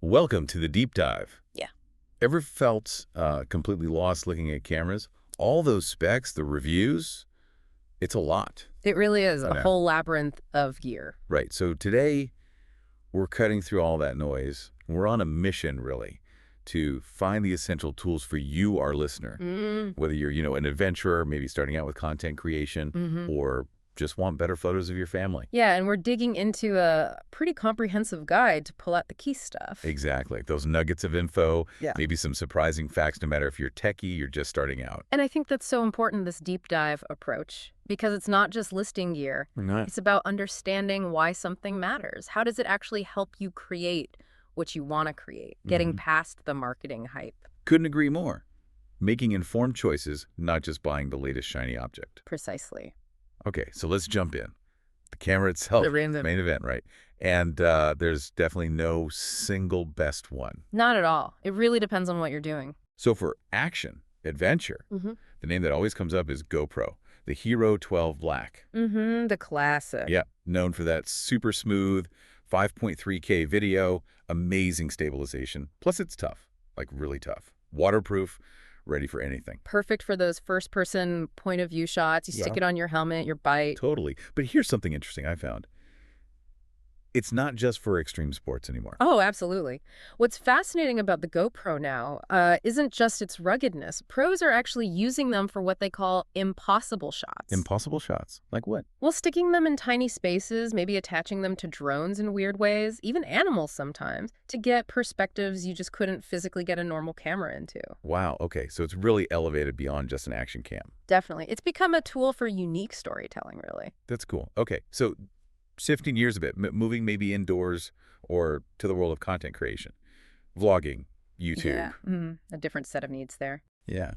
Welcome to the deep dive. Yeah. Ever felt completely lost looking at cameras? All those specs, the reviews, it's a lot. It really is I a know. whole labyrinth of gear. Right. So today we're cutting through all that noise. We're on a mission, really, to find the essential tools for you, our listener. Whether you're, an adventurer, maybe starting out with content creation, or just want better photos of your family. Yeah, and we're digging into a pretty comprehensive guide to pull out the key stuff. Exactly. Those nuggets of info, Yeah. maybe some surprising facts, no matter if you're techie, you're just starting out. And I think that's so important, this deep dive approach, because it's not just listing gear. Nice. It's about understanding why something matters. How does it actually help you create what you want to create? Getting past the marketing hype. Couldn't agree more. Making informed choices, not just buying the latest shiny object. Precisely. Okay, so let's jump in. The camera itself, The main event, right? And there's definitely no single best one. Not at all. It really depends on what you're doing. So for action, adventure, the name that always comes up is GoPro, the Hero 12 Black. The classic. Yeah, known for that super smooth 5.3K video, amazing stabilization. Plus it's tough, like really tough. Waterproof, ready for anything. Perfect for those first-person point-of-view shots. You stick it on your helmet, your bike. Totally. But here's something interesting I found. It's not just for extreme sports anymore. Oh, absolutely. What's fascinating about the GoPro now isn't just its ruggedness. Pros are actually using them for what they call impossible shots. Impossible shots? Like what? Well, sticking them in tiny spaces, maybe attaching them to drones in weird ways, even animals sometimes, to get perspectives you just couldn't physically get a normal camera into. Wow, okay. So it's really elevated beyond just an action cam. Definitely. It's become a tool for unique storytelling, really. That's cool. Okay, so shifting gears a bit, moving maybe indoors or to the world of content creation, vlogging, YouTube. Yeah, a different set of needs there. Yeah.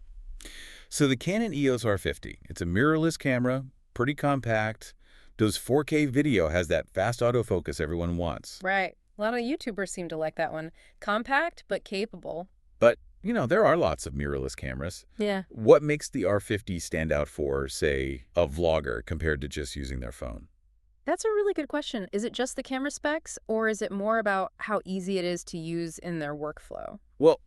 So the Canon EOS R50, it's a mirrorless camera, pretty compact, does 4K video, has that fast autofocus everyone wants. Right. A lot of YouTubers seem to like that one. Compact, but capable. But, there are lots of mirrorless cameras. Yeah. What makes the R50 stand out for, say, a vlogger compared to just using their phone? That's a really good question. Is it just the camera specs, or is it more about how easy it is to use in their workflow? Well,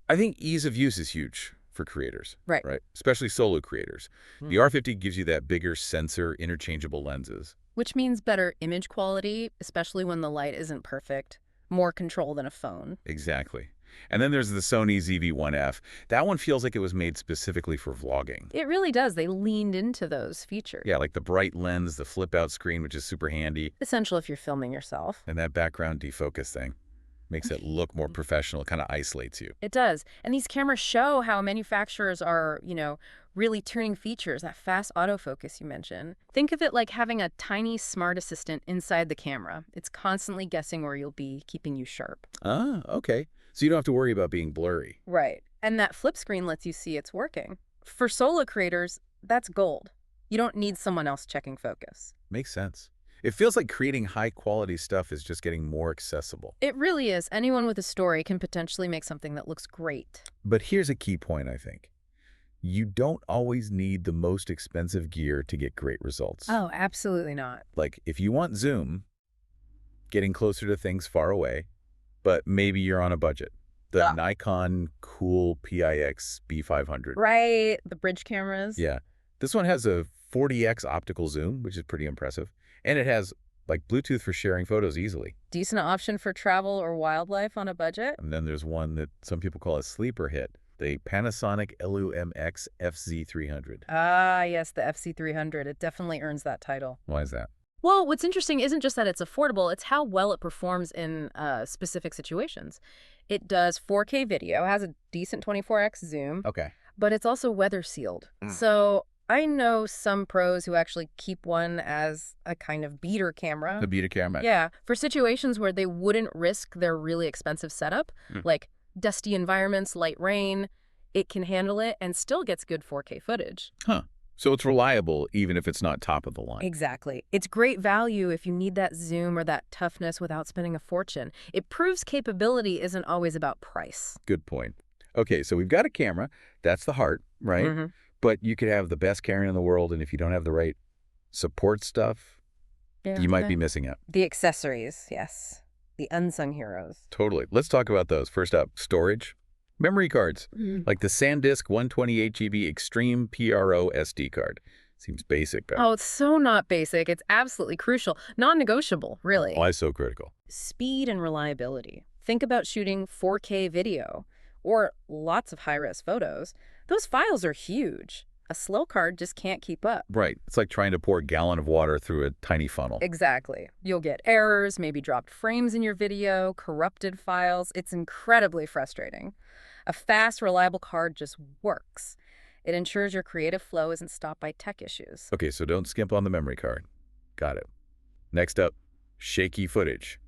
I think ease of use is huge for creators. Right. Especially solo creators. The R50 gives you that bigger sensor, interchangeable lenses. Which means better image quality, especially when the light isn't perfect. More control than a phone. Exactly. And then there's the Sony ZV-1F. That one feels like it was made specifically for vlogging. It really does. They leaned into those features. Yeah, like the bright lens, the flip-out screen, which is super handy. Essential if you're filming yourself. And that background defocus thing makes it look more professional. It kind of isolates you. It does. And these cameras show how manufacturers are, really tuning features, that fast autofocus you mentioned. Think of it like having a tiny smart assistant inside the camera. It's constantly guessing where you'll be, keeping you sharp. Ah, okay. So you don't have to worry about being blurry. Right. And that flip screen lets you see it's working. For solo creators, that's gold. You don't need someone else checking focus. Makes sense. It feels like creating high-quality stuff is just getting more accessible. It really is. Anyone with a story can potentially make something that looks great. But here's a key point, I think. You don't always need the most expensive gear to get great results. Oh, absolutely not. Like, if you want zoom, getting closer to things far away, but maybe you're on a budget. The Nikon Cool PIX B500. Right. The bridge cameras. Yeah. This one has a 40x optical zoom, which is pretty impressive. And it has, Bluetooth for sharing photos easily. Decent option for travel or wildlife on a budget. And then there's one that some people call a sleeper hit, the Panasonic LUMX FZ300. Ah, yes, the FZ300. It definitely earns that title. Why is that? Well, what's interesting isn't just that it's affordable, it's how well it performs in specific situations. It does 4K video, has a decent 24x zoom, Okay. but it's also weather sealed. So I know some pros who actually keep one as a kind of beater camera. The beater camera. Yeah, for situations where they wouldn't risk their really expensive setup, like dusty environments, light rain, it can handle it and still gets good 4K footage. Huh. So it's reliable even if it's not top of the line. Exactly. It's great value if you need that zoom or that toughness without spending a fortune. It proves capability isn't always about price. Good point. Okay, so we've got a camera. That's the heart, right? But you could have the best camera in the world, and if you don't have the right support stuff, you might be missing out. The accessories, yes. the unsung heroes. Totally. Let's talk about those. First up, storage. Memory cards, like the SanDisk 128 GB Extreme PRO SD card. Seems basic, but Oh, it's so not basic. It's absolutely crucial. Non-negotiable, really. why so critical? Speed and reliability. Think about shooting 4K video or lots of high-res photos. Those files are huge. A slow card just can't keep up. Right. It's like trying to pour a gallon of water through a tiny funnel. Exactly. You'll get errors, maybe dropped frames in your video, corrupted files. It's incredibly frustrating. A fast, reliable card just works. It ensures your creative flow isn't stopped by tech issues. Okay, so don't skimp on the memory card. Got it. Next up, shaky footage.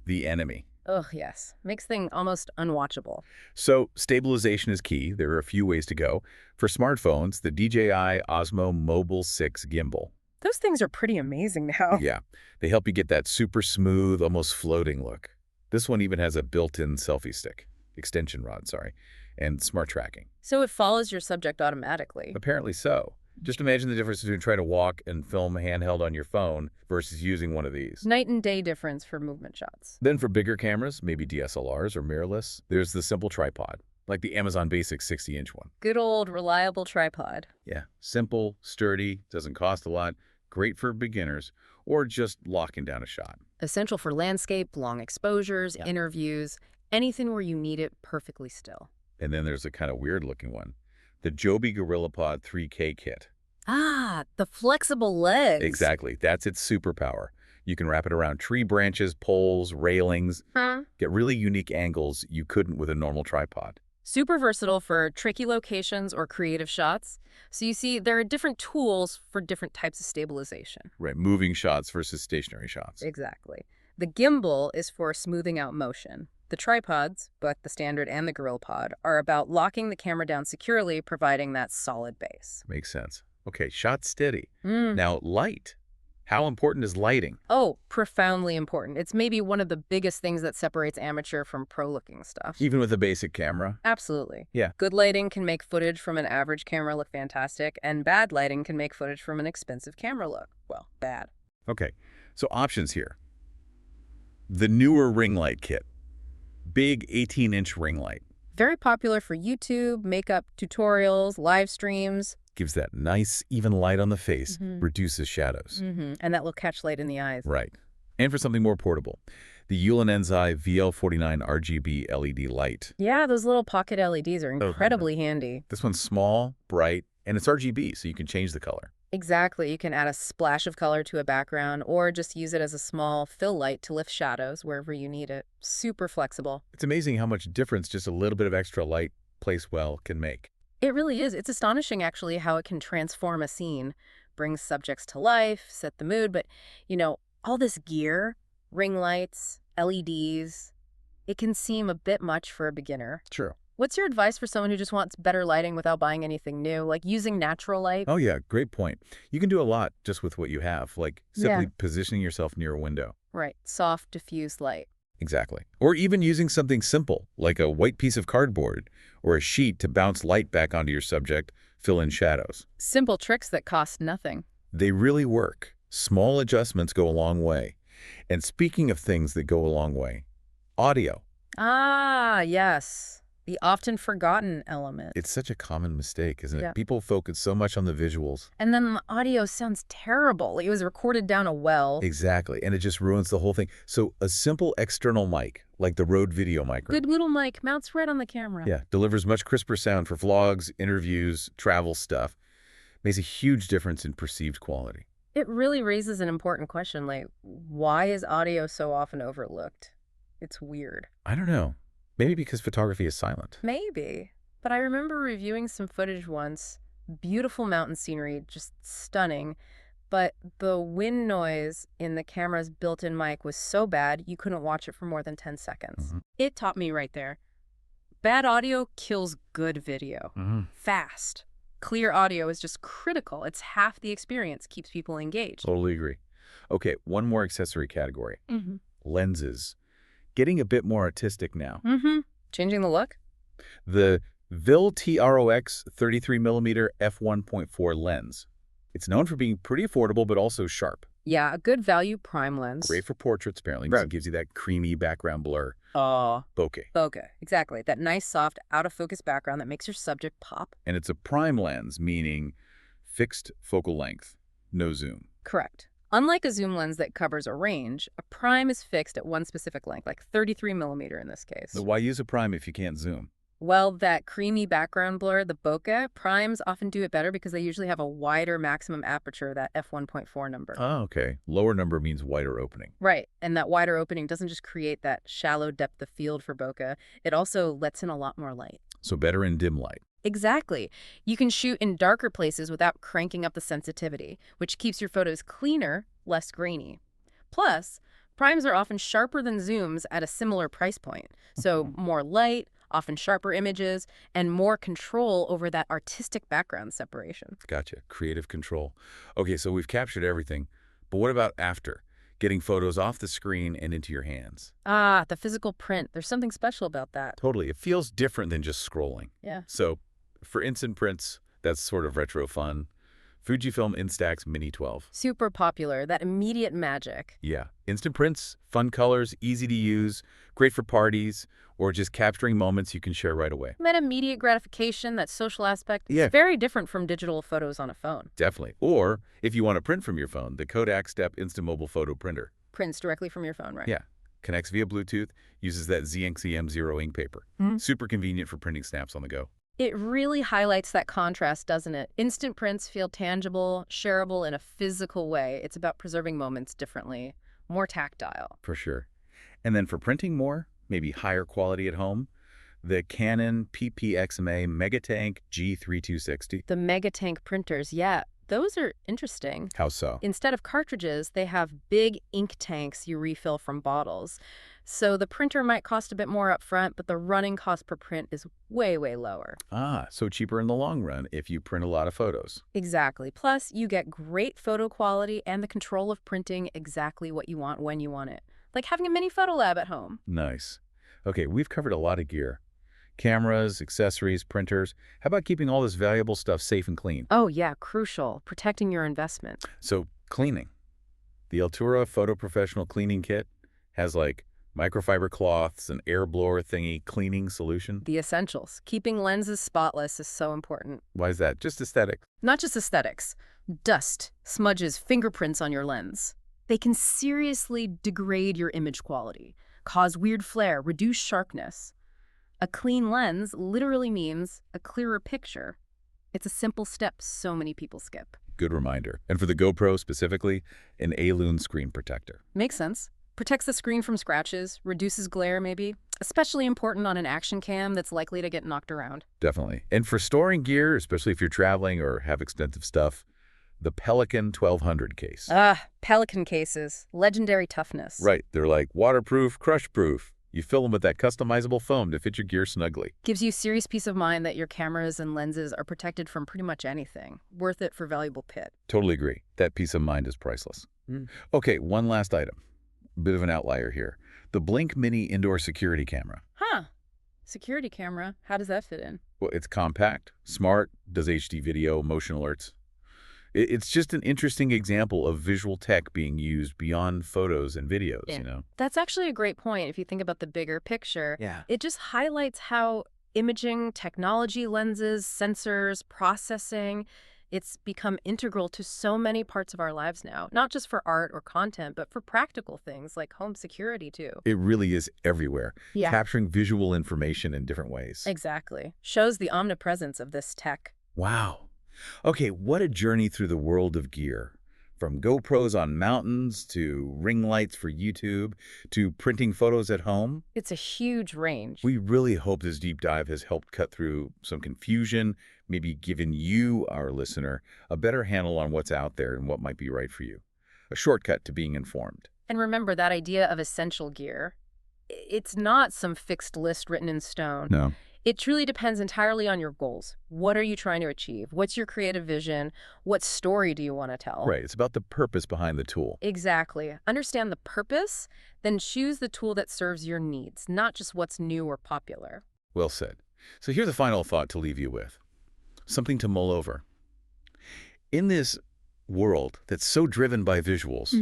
The enemy. Ugh, yes. Makes things almost unwatchable. So stabilization is key. There are a few ways to go. For smartphones, the DJI Osmo Mobile 6 gimbal. Those things are pretty amazing now. Yeah, they help you get that super smooth, almost floating look. This one even has a built-in selfie stick, extension rod, sorry, and smart tracking. So it follows your subject automatically. Apparently so. Just imagine the difference between trying to walk and film handheld on your phone versus using one of these. Night and day difference for movement shots. Then for bigger cameras, maybe DSLRs or mirrorless, there's the simple tripod, like the Amazon Basics 60-inch one. Good old reliable tripod. Yeah, simple, sturdy, doesn't cost a lot, great for beginners, or just locking down a shot. Essential for landscape, long exposures, interviews, anything where you need it perfectly still. And then there's a kind of weird-looking one, the Joby GorillaPod 3K kit. Ah, the flexible legs. Exactly. That's its superpower. You can wrap it around tree branches, poles, railings, get really unique angles you couldn't with a normal tripod. Super versatile for tricky locations or creative shots. So you see, there are different tools for different types of stabilization. Right, moving shots versus stationary shots. Exactly. The gimbal is for smoothing out motion. The tripods, both the standard and the GorillaPod, are about locking the camera down securely, providing that solid base. Makes sense. Okay, shot steady. Now, light. How important is lighting? Oh, profoundly important. It's maybe one of the biggest things that separates amateur from pro-looking stuff. Even with a basic camera? Absolutely. Yeah. Good lighting can make footage from an average camera look fantastic, and bad lighting can make footage from an expensive camera look, well, bad. Okay, so options here. The newer ring light kit. Big 18-inch ring light. Very popular for YouTube, makeup tutorials, live streams. Gives that nice, even light on the face, reduces shadows. And that will catch light in the eyes. Right. And for something more portable, the Ulan Enzai VL49 RGB LED light. Yeah, those little pocket LEDs are incredibly handy. This one's small, bright, and it's RGB, so you can change the color. Exactly. You can add a splash of color to a background or just use it as a small fill light to lift shadows wherever you need it. Super flexible. It's amazing how much difference just a little bit of extra light placed well can make. It really is. It's astonishing, actually, how it can transform a scene, bring subjects to life, set the mood. But, you know, all this gear, ring lights, LEDs, it can seem a bit much for a beginner. True. What's your advice for someone who just wants better lighting without buying anything new, like using natural light? Oh, yeah, great point. You can do a lot just with what you have, like simply positioning yourself near a window. Right. Soft, diffused light. Exactly. Or even using something simple, like a white piece of cardboard or a sheet to bounce light back onto your subject, fill in shadows. Simple tricks that cost nothing. They really work. Small adjustments go a long way. And speaking of things that go a long way, audio. Ah, yes. The often forgotten element. It's such a common mistake, isn't it? Yeah. People focus so much on the visuals. And then the audio sounds terrible. It was recorded down a well. Exactly. And it just ruins the whole thing. So a simple external mic, like the Rode Video mic. Good little mic, mounts right on the camera. Yeah, delivers much crisper sound for vlogs, interviews, travel stuff. Makes a huge difference in perceived quality. It really raises an important question, like, why is audio so often overlooked? It's weird. I don't know. Maybe because photography is silent. Maybe. But I remember reviewing some footage once. Beautiful mountain scenery, just stunning. But the wind noise in the camera's built-in mic was so bad, you couldn't watch it for more than 10 seconds. It taught me right there. Bad audio kills good video. Fast. Clear audio is just critical. It's half the experience, keeps people engaged. Totally agree. Okay, one more accessory category. Lenses. Getting a bit more artistic now. Changing the look? The VIL TROX 33mm f1.4 lens. It's known for being pretty affordable but also sharp. Yeah, a good value prime lens. Great for portraits, apparently, because it gives you that creamy background blur. Oh, Bokeh. bokeh. Exactly. That nice, soft, out-of-focus background that makes your subject pop. And it's a prime lens, meaning fixed focal length, no zoom. Correct. Unlike a zoom lens that covers a range, a prime is fixed at one specific length, like 33 millimeter in this case. Why use a prime if you can't zoom? Well, that creamy background blur, the bokeh, primes often do it better because they usually have a wider maximum aperture, that f1.4 number. Oh, okay. Lower number means wider opening. Right, and that wider opening doesn't just create that shallow depth of field for bokeh, it also lets in a lot more light. So better in dim light. Exactly. You can shoot in darker places without cranking up the sensitivity, which keeps your photos cleaner, less grainy. Plus, primes are often sharper than zooms at a similar price point, so more light, often sharper images, and more control over that artistic background separation. Gotcha. Creative control. Okay, so we've captured everything. But what about after? Getting photos off the screen and into your hands. Ah, the physical print. There's something special about that. Totally. It feels different than just scrolling. Yeah. So for instant prints, that's sort of retro fun. Fujifilm Instax Mini 12. Super popular, that immediate magic. Yeah. Instant prints, fun colors, easy to use, great for parties, or just capturing moments you can share right away. That immediate gratification, that social aspect, Yeah. it's very different from digital photos on a phone. Definitely. Or if you want to print from your phone, the Kodak Step Instant Mobile Photo Printer. Prints directly from your phone, right? Yeah. Connects via Bluetooth, uses that ZXCM Zero ink paper. Super convenient for printing snaps on the go. It really highlights that contrast, doesn't it? Instant prints feel tangible, shareable in a physical way. It's about preserving moments differently, more tactile. For sure. And then for printing more, maybe higher quality at home, the Canon PPXMA Megatank G3260. The Megatank printers, yeah, those are interesting. How so? Instead of cartridges, they have big ink tanks you refill from bottles. So the printer might cost a bit more up front, but the running cost per print is way, way lower. Ah, so cheaper in the long run if you print a lot of photos. Exactly. Plus, you get great photo quality and the control of printing exactly what you want when you want it. Like having a mini photo lab at home. Nice. Okay, we've covered a lot of gear. Cameras, accessories, printers. How about keeping all this valuable stuff safe and clean? Oh yeah, crucial. Protecting your investment. So, cleaning. The Altura Photo Professional Cleaning Kit has like microfiber cloths, an air blower thingy cleaning solution. The essentials. Keeping lenses spotless is so important. Why is that? Just aesthetic. Not just aesthetics. Dust, smudges, fingerprints on your lens. They can seriously degrade your image quality, cause weird flare, reduce sharpness. A clean lens literally means a clearer picture. It's a simple step so many people skip. Good reminder. And for the GoPro specifically, an A-Lune screen protector. Makes sense. Protects the screen from scratches, reduces glare maybe. Especially important on an action cam that's likely to get knocked around. Definitely. And for storing gear, especially if you're traveling or have extensive stuff, the Pelican 1200 case. Ah, Pelican cases. Legendary toughness. Right. They're like waterproof, crush-proof. You fill them with that customizable foam to fit your gear snugly. Gives you serious peace of mind that your cameras and lenses are protected from pretty much anything. Worth it for valuable pit. Totally agree. That peace of mind is priceless. Okay, one last item. Bit of an outlier here. The Blink Mini Indoor Security Camera. Huh. Security camera. How does that fit in? Well, it's compact, smart, does HD video, motion alerts. It's just an interesting example of visual tech being used beyond photos and videos, Yeah. you know? That's actually a great point if you think about the bigger picture. Yeah. It just highlights how imaging, technology, lenses, sensors, processing, it's become integral to so many parts of our lives now. Not just for art or content, but for practical things like home security too. It really is everywhere, Yeah. capturing visual information in different ways. Exactly. Shows the omnipresence of this tech. Wow. Okay, what a journey through the world of gear. From GoPros on mountains to ring lights for YouTube to printing photos at home. It's a huge range. We really hope this deep dive has helped cut through some confusion, maybe given you, our listener, a better handle on what's out there and what might be right for you. A shortcut to being informed. And remember that idea of essential gear. It's not some fixed list written in stone. No. It truly depends entirely on your goals. What are you trying to achieve? What's your creative vision? What story do you want to tell? Right, it's about the purpose behind the tool. Exactly. Understand the purpose, then choose the tool that serves your needs, not just what's new or popular. Well said. So here's a final thought to leave you with. Something to mull over. In this world that's so driven by visuals,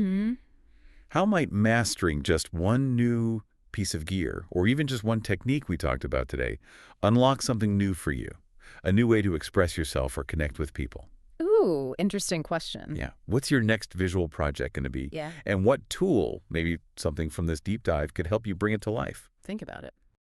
how might mastering just one new piece of gear, or even just one technique we talked about today, unlock something new for you? A new way to express yourself or connect with people? Ooh, interesting question. Yeah. What's your next visual project going to be? Yeah. And what tool, maybe something from this deep dive, could help you bring it to life? Think about it.